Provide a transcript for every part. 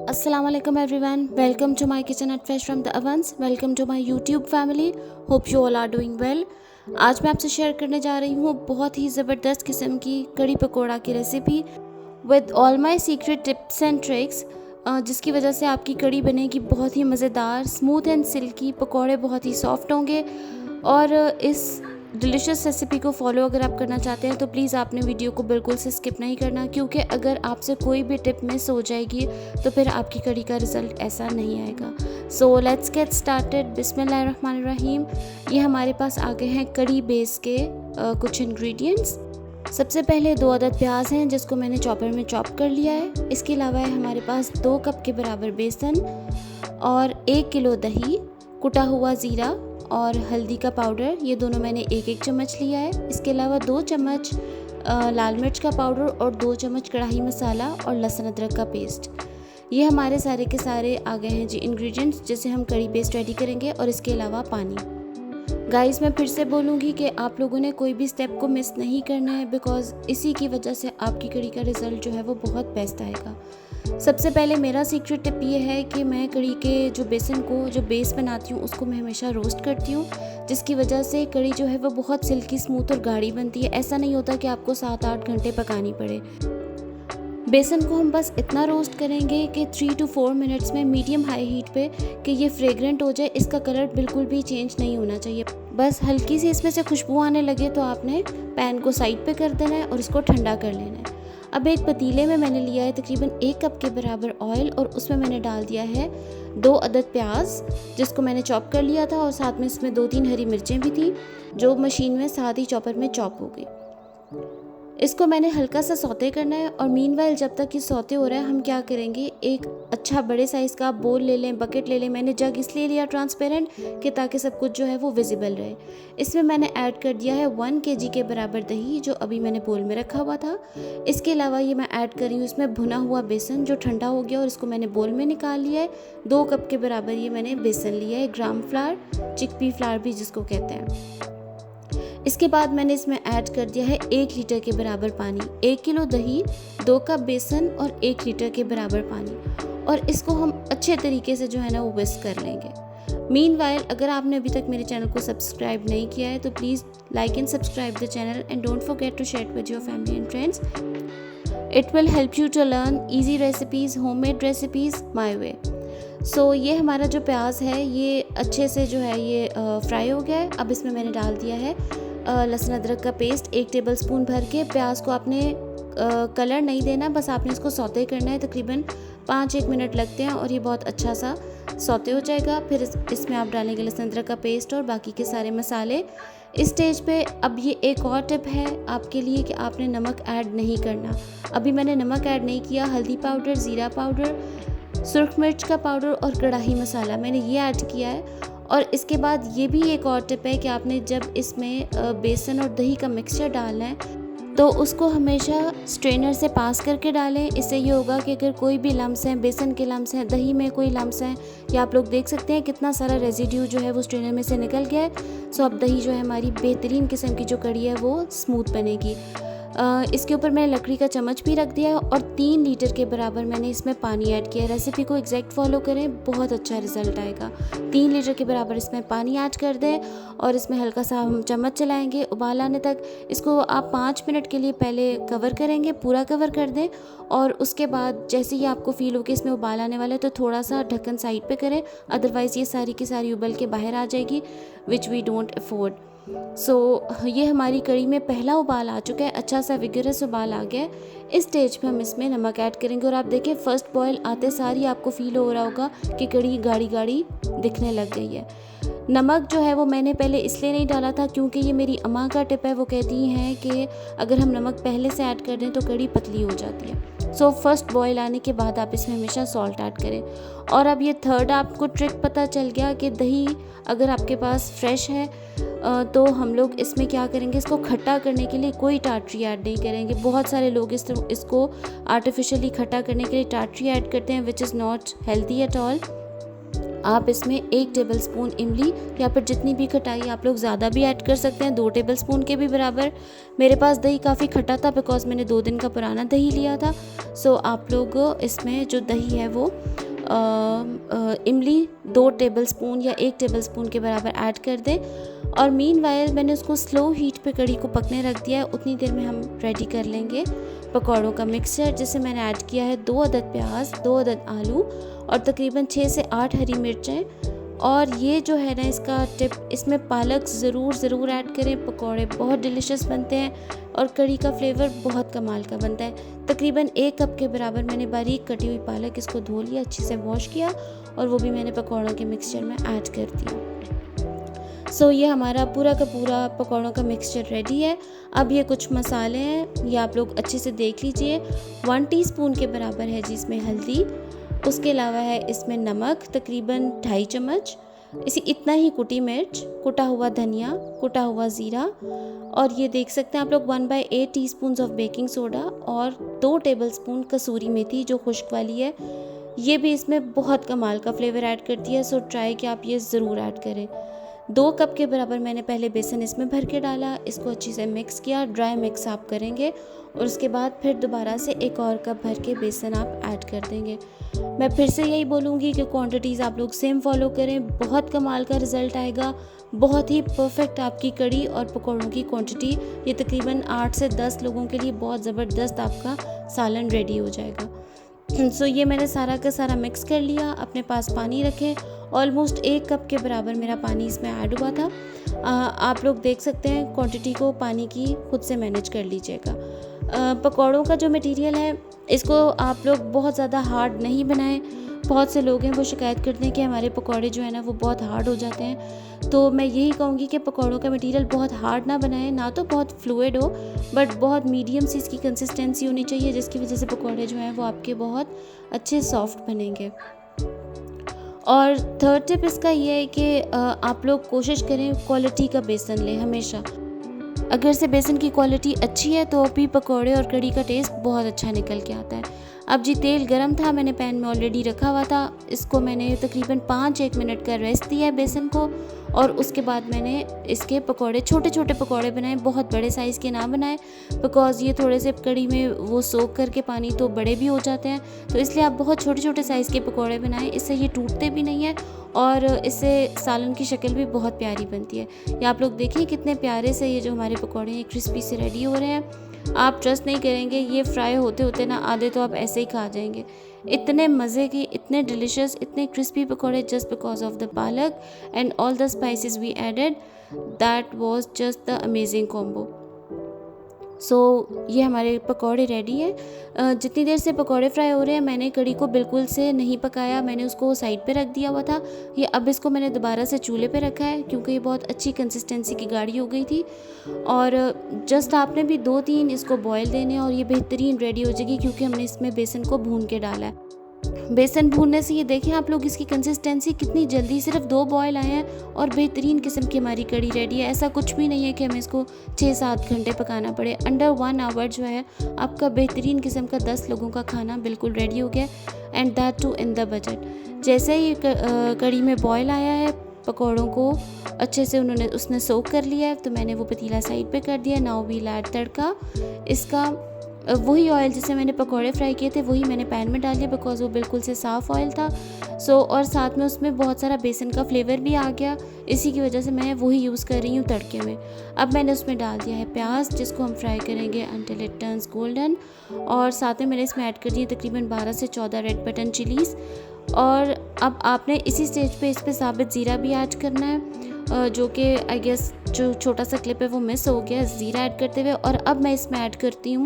Assalamualaikum everyone. Welcome to my kitchen at Fresh from the Ovens. Welcome to my YouTube family. Hope you all are doing well. आज मैं आपसे share करने जा रही हूँ बहुत ही ज़बरदस्त किस्म की कड़ी पकोड़ा की recipe with all my secret tips and tricks, जिसकी वजह से आपकी कड़ी बनेगी बहुत ही मज़ेदार, स्मूथ एंड सिल्की। पकोड़े बहुत ही सॉफ्ट होंगे और इस डिलीशियस रेसिपी को फॉलो अगर आप करना चाहते हैं तो प्लीज़ आपने वीडियो को बिल्कुल से स्किप नहीं करना, क्योंकि अगर आपसे कोई भी टिप मिस हो जाएगी तो फिर आपकी कड़ी का रिज़ल्ट ऐसा नहीं आएगा। So let's get started. बिस्मिल्लाहिर्रहमानिर्रहीम। ये हमारे पास आ गए हैं कड़ी बेस के कुछ इंग्रेडिएंट्स। सबसे पहले 2 अदद प्याज हैं जिसको मैंने चॉपर में चॉप कर लिया है। इसके अलावा है हमारे पास 2 कप के बराबर बेसन और 1 किलो दही, कुटा हुआ ज़ीरा और हल्दी का पाउडर, ये दोनों मैंने 1-1 चम्मच लिया है। इसके अलावा 2 चम्मच लाल मिर्च का पाउडर और 2 चम्मच कढ़ाई मसाला और लहसुन अदरक का पेस्ट। ये हमारे सारे के सारे आ गए हैं जी इंग्रेडिएंट्स जिससे हम कड़ी पेस्ट रेडी करेंगे। और इसके अलावा पानी। गाइस, मैं फिर से बोलूँगी कि आप लोगों ने कोई भी स्टेप को मिस नहीं करना है, बिकॉज़ इसी की वजह से आपकी कड़ी का रिज़ल्ट जो है वो बहुत बेस्ट आएगा। सबसे पहले मेरा सीक्रेट टिप ये है कि मैं कड़ी के जो बेसन को जो बेस बनाती हूँ उसको मैं हमेशा रोस्ट करती हूँ, जिसकी वजह से कड़ी जो है वो बहुत सिल्की, स्मूथ और गाढ़ी बनती है। ऐसा नहीं होता कि आपको 7-8 घंटे पकानी पड़े। बेसन को हम बस इतना रोस्ट करेंगे कि 3 to 4 मिनट्स में मीडियम हाई हीट पे कि ये फ्रेग्रेंट हो जाए। इसका कलर बिल्कुल भी चेंज नहीं होना चाहिए। बस हल्की सी इसमें से खुशबू आने लगे तो आपने पैन को साइड पे कर देना है और इसको ठंडा कर लेना है। अब एक पतीले में मैंने लिया है तकरीबन 1 कप के बराबर ऑयल और उसमें मैंने डाल दिया है 2 अदद प्याज जिसको मैंने चॉप कर लिया था, और साथ में इसमें 2-3 हरी मिर्चें भी थी जो मशीन में साथ ही चॉपर में चॉप हो गई। इसको मैंने हल्का सा सौते करना है। और मीनवाइल जब तक ये सौते हो रहा है हम क्या करेंगे, एक अच्छा बड़े साइज़ का बोल ले लें, बकेट ले लें। मैंने जग इसलिए लिया ट्रांसपेरेंट कि ताकि सब कुछ जो है वो विजिबल रहे। इसमें मैंने ऐड कर दिया है 1 kg के बराबर दही जो अभी मैंने बोल में रखा हुआ था। इसके अलावा ये मैं ऐड कर रही हूँ इसमें भुना हुआ बेसन जो ठंडा हो गया और इसको मैंने बोल में निकाल लिया है। 2 कप के बराबर ये मैंने बेसन लिया है, ग्राम फ्लावर, चिकपी फ्लावर भी जिसको कहते हैं। इसके बाद मैंने इसमें ऐड कर दिया है 1 लीटर के बराबर पानी। 1 किलो दही, 2 कप बेसन और 1 लीटर के बराबर पानी, और इसको हम अच्छे तरीके से जो है ना वो विस्क कर लेंगे। मीनवाइल अगर आपने अभी तक मेरे चैनल को सब्सक्राइब नहीं किया है तो please like and subscribe the channel and don't forget to share with your family and friends. It will help you to learn easy recipes, homemade recipes my way. So ये हमारा जो प्याज है ये अच्छे से जो है ये फ्राई हो गया है। अब इसमें मैंने डाल दिया है लहसुन अदरक का पेस्ट 1 टेबलस्पून भर के। प्याज को आपने कलर नहीं देना, बस आपने इसको सौते करना है। तकरीबन 5-1 मिनट लगते हैं और ये बहुत अच्छा सा सौते हो जाएगा। फिर इसमें आप डालेंगे लहसुन अदरक का पेस्ट और बाकी के सारे मसाले। इस स्टेज पे अब ये एक और टिप है आपके लिए कि आपने नमक ऐड नहीं करना। अभी मैंने नमक ऐड नहीं किया। हल्दी पाउडर, ज़ीरा पाउडर, सुर्ख मिर्च का पाउडर और कढ़ाई मसाला मैंने ये ऐड किया है। और इसके बाद ये भी एक और टिप है कि आपने जब इसमें बेसन और दही का मिक्सचर डालना है तो उसको हमेशा स्ट्रेनर से पास करके डालें। इससे ये होगा कि अगर कोई भी लम्स हैं, बेसन के लम्स हैं, दही में कोई लम्स हैं, या आप लोग देख सकते हैं कितना सारा रेजिड्यू जो है वो स्ट्रेनर में से निकल गया है। सो अब दही जो है हमारी बेहतरीन किस्म की जो कड़ी है वो स्मूथ बनेगी। इसके ऊपर मैंने लकड़ी का चम्मच भी रख दिया है और 3 लीटर के बराबर मैंने इसमें पानी ऐड किया है। रेसिपी को एग्जैक्ट फॉलो करें, बहुत अच्छा रिजल्ट आएगा। 3 लीटर के बराबर इसमें पानी ऐड कर दें और इसमें हल्का सा हम चम्मच चलाएंगे उबाल आने तक। इसको आप 5 मिनट के लिए पहले कवर करेंगे, पूरा कवर कर दें, और उसके बाद जैसे ही आपको फील हो कि इसमें उबाल आने वाला है तो थोड़ा सा ढक्कन साइड पे करें, अदरवाइज़ ये सारी की सारी उबल के बाहर आ जाएगी, विच वी डोंट अफोर्ड। सो ये हमारी कड़ी में पहला उबाल आ चुका है, अच्छा सा विगरस उबाल आ गया है। इस स्टेज पे हम इसमें नमक ऐड करेंगे और आप देखें फर्स्ट बॉयल आते सार ही आपको फील हो रहा होगा कि कड़ी गाढ़ी गाढ़ी दिखने लग गई है। नमक जो है वो मैंने पहले इसलिए नहीं डाला था क्योंकि ये मेरी अम्मा का टिप है। वो कहती हैं कि अगर हम नमक पहले से ऐड कर दें तो कड़ी पतली हो जाती है। सो फर्स्ट बॉयल आने के बाद आप इसमें हमेशा सॉल्ट ऐड करें। और अब ये थर्ड आपको ट्रिक पता चल गया कि दही अगर आपके पास फ्रेश है तो हम लोग इसमें क्या करेंगे, इसको खट्टा करने के लिए कोई टाटरी ऐड नहीं करेंगे। बहुत सारे लोग इसको आर्टिफिशियली खट्टा करने के लिए टाटरी ऐड करते हैं, which is not healthy at all. आप इसमें 1 टेबलस्पून इमली या फिर जितनी भी खटाई, आप लोग ज़्यादा भी ऐड कर सकते हैं, 2 टेबलस्पून के भी बराबर। मेरे पास दही काफ़ी खट्टा था बिकॉज़ मैंने 2 दिन का पुराना दही लिया था। सो आप लोग इसमें जो दही है वो इमली 2 टेबलस्पून या 1 टेबलस्पून के बराबर ऐड कर दें। और मीनवाइल मैंने उसको स्लो हीट पे कढ़ी को पकने रख दिया है। उतनी देर में हम रेडी कर लेंगे पकौड़ों का मिक्सचर, जिसे मैंने ऐड किया है 2 अदद प्याज, 2 अदद आलू और तकरीबन 6 से 8 हरी मिर्चें। और ये जो है ना इसका टिप, इसमें पालक ज़रूर ऐड करें। पकौड़े बहुत डिलीशियस बनते हैं और कढ़ी का फ्लेवर बहुत कमाल का बनता है। तकरीबन 1 कप के बराबर मैंने बारीक कटी हुई पालक, इसको धो लिया, अच्छे से वॉश किया और वो भी मैंने पकौड़ों के मिक्सचर में ऐड कर दिया। सो ये हमारा पूरा का पूरा पकौड़ों का मिक्सचर रेडी है। अब ये कुछ मसाले हैं, ये आप लोग अच्छे से देख लीजिए। 1 टीस्पून के बराबर है जिसमें हल्दी, उसके अलावा है इसमें नमक तकरीबन 2.5 चम्मच, इतना ही कुटी मिर्च, कुटा हुआ धनिया, कुटा हुआ ज़ीरा और ये देख सकते हैं आप लोग 1/8 टीस्पून ऑफ बेकिंग सोडा और 2 टेबलस्पून कसूरी मेथी जो खुश्क वाली है। ये भी इसमें बहुत कमाल का फ्लेवर ऐड करती है। सो ट्राई कि आप ये ज़रूर ऐड करें। 2 कप के बराबर मैंने पहले बेसन इसमें भर के डाला, इसको अच्छे से मिक्स किया। ड्राई मिक्स आप करेंगे और उसके बाद फिर दोबारा से 1 और कप भर के बेसन आप ऐड कर देंगे। मैं फिर से यही बोलूँगी कि क्वांटिटीज़ आप लोग सेम फॉलो करें, बहुत कमाल का रिज़ल्ट आएगा। बहुत ही परफेक्ट आपकी कढ़ी और पकौड़ों की क्वांटिटी, ये तकरीबन 8 से 10 लोगों के लिए बहुत ज़बरदस्त आपका सालन रेडी हो जाएगा। सो ये मैंने सारा का सारा मिक्स कर लिया। अपने पास पानी रखें, ऑलमोस्ट 1 कप के बराबर मेरा पानी इसमें ऐड हुआ था। आप लोग देख सकते हैं क्वांटिटी को पानी की खुद से मैनेज कर लीजिएगा। पकौड़ों का जो मटेरियल है इसको आप लोग बहुत ज़्यादा हार्ड नहीं बनाएं। बहुत से लोग हैं वो शिकायत करते हैं कि हमारे पकौड़े जो है ना वो बहुत हार्ड हो जाते हैं। तो मैं यही कहूँगी कि पकौड़ों का मटेरियल बहुत हार्ड ना बनाएं, ना तो बहुत फ्लूइड हो, बट बहुत मीडियम सी इसकी कंसिस्टेंसी होनी चाहिए, जिसकी वजह से पकौड़े जो हैं वो आपके बहुत अच्छे सॉफ्ट बनेंगे। और थर्ड टिप इसका ये है कि आप लोग कोशिश करें क्वालिटी का बेसन लें हमेशा। अगर से बेसन की क्वालिटी अच्छी है तो भी पकौड़े और कढ़ी का टेस्ट बहुत अच्छा निकल के आता है। अब जी तेल गरम था, मैंने पैन में ऑलरेडी रखा हुआ था, इसको मैंने तकरीबन 5-1 मिनट का रेस्ट दिया है बेसन को और उसके बाद मैंने इसके पकौड़े, छोटे छोटे पकौड़े बनाए, बहुत बड़े साइज़ के ना बनाए बिकॉज़ ये थोड़े से कढ़ी में वो सोख करके पानी तो बड़े भी हो जाते हैं। तो इसलिए आप बहुत छोटे छोटे साइज़ के पकौड़े बनाएं, इससे ये टूटते भी नहीं है और इससे सालन की शक्ल भी बहुत प्यारी बनती है। ये आप लोग देखिए कितने प्यारे से ये जो हमारे पकौड़े हैं क्रिस्पी से रेडी हो रहे हैं। आप ट्रस्ट नहीं करेंगे, ये फ्राई होते होते ना आधे तो आप ऐसे ही खा जाएंगे। इतने मज़े की, इतने डिलीशियस, इतने क्रिस्पी पकौड़े just because of the palak and all the spices we added, that was just the amazing combo. So ये हमारे पकौड़े रेडी है। जितनी देर से पकौड़े फ्राई हो रहे हैं मैंने कढ़ी को बिल्कुल से नहीं पकाया, मैंने उसको साइड पे रख दिया हुआ था। ये अब इसको मैंने दोबारा से चूल्हे पे रखा है क्योंकि ये बहुत अच्छी कंसिस्टेंसी की गाढ़ी हो गई थी। और जस्ट आपने भी 2-3 इसको बॉयल देने और ये बेहतरीन रेडी हो जाएगी क्योंकि हमने इसमें बेसन को भून के डाला है। बेसन भूनने से ये देखें आप लोग इसकी कंसिस्टेंसी कितनी जल्दी, सिर्फ 2 बॉयल आए हैं और बेहतरीन किस्म की हमारी कढ़ी रेडी है। ऐसा कुछ भी नहीं है कि हमें इसको 6-7 घंटे पकाना पड़े। अंडर 1 आवर जो है आपका बेहतरीन किस्म का 10 लोगों का खाना बिल्कुल रेडी हो गया and that too in the budget. जैसे ही कढ़ी में बॉयल आया है, पकौड़ों को अच्छे से उसने सोक कर लिया है, तो मैंने वो पतीला साइड पे कर दिया। नाउ वी ऐड तड़का। इसका वही ऑयल जिससे मैंने पकौड़े फ्राई किए थे वही मैंने पैन में डाल दिया बिकॉज़ वो बिल्कुल से साफ़ ऑयल था। और साथ में उसमें बहुत सारा बेसन का फ्लेवर भी आ गया, इसी की वजह से मैं वही यूज़ कर रही हूँ तड़के में। अब मैंने उसमें डाल दिया है प्याज, जिसको हम फ्राई करेंगे अनटिल इट टर्न्स गोल्डन। और साथ में मैंने इसमें ऐड कर दिए तकरीबन 12 से 14 रेड बटन चिलीज़। और अब आपने इसी स्टेज पे इस पर साबित ज़ीरा भी ऐड करना है, जो कि आई गेस जो छोटा सा क्लिप है वो मिस हो गया ज़ीरा ऐड करते हुए। और अब मैं इसमें ऐड करती हूँ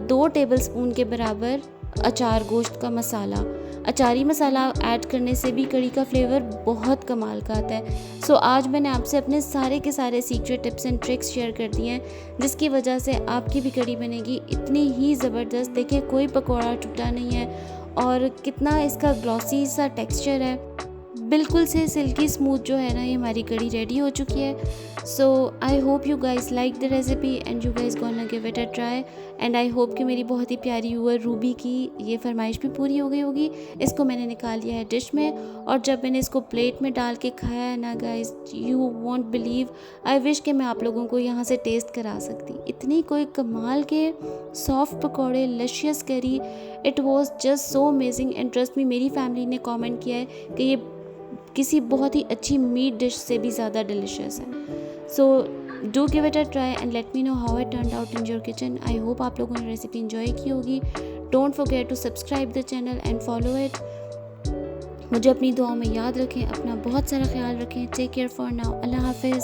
2 टेबलस्पून के बराबर अचार गोश्त का मसाला। अचारी मसाला ऐड करने से भी कढ़ी का फ्लेवर बहुत कमाल का आता है। आज मैंने आपसे अपने सारे के सारे secret tips and tricks share कर दिए हैं, जिसकी वजह से आपकी भी कढ़ी बनेगी इतनी ही ज़बरदस्त। देखिए कोई पकौड़ा टूटा नहीं है और कितना इसका ग्लॉसी सा टेक्सचर है। बिल्कुल से सिल्की स्मूथ जो है ना, ये हमारी कड़ी रेडी हो चुकी है। So I hope you guys like the recipe and you guys gonna give it a try. And I hope कि मेरी बहुत ही प्यारी व्यूअर रूबी की ये फरमाइश भी पूरी हो गई होगी। इसको मैंने निकाल लिया है डिश में, और जब मैंने इसको प्लेट में डाल के खाया है ना guys, you won't believe, I wish कि मैं आप लोगों को यहाँ से टेस्ट करा सकती। इतनी कोई कमाल के सॉफ्ट पकौड़े, लशियस करी, it was just so amazing. And trust me, मेरी फैमिली ने कॉमेंट किया है कि ये किसी बहुत ही अच्छी मीट डिश से भी ज़्यादा डिलिशियस है। So do give it a try and let me know how it turned out in your kitchen. I hope आप लोगों ने रेसिपी इन्जॉय की होगी। Don't forget to subscribe the channel and follow it. मुझे अपनी दुआओं में याद रखें, अपना बहुत सारा ख्याल रखें। Take care for now. अल्लाह हाफिज़।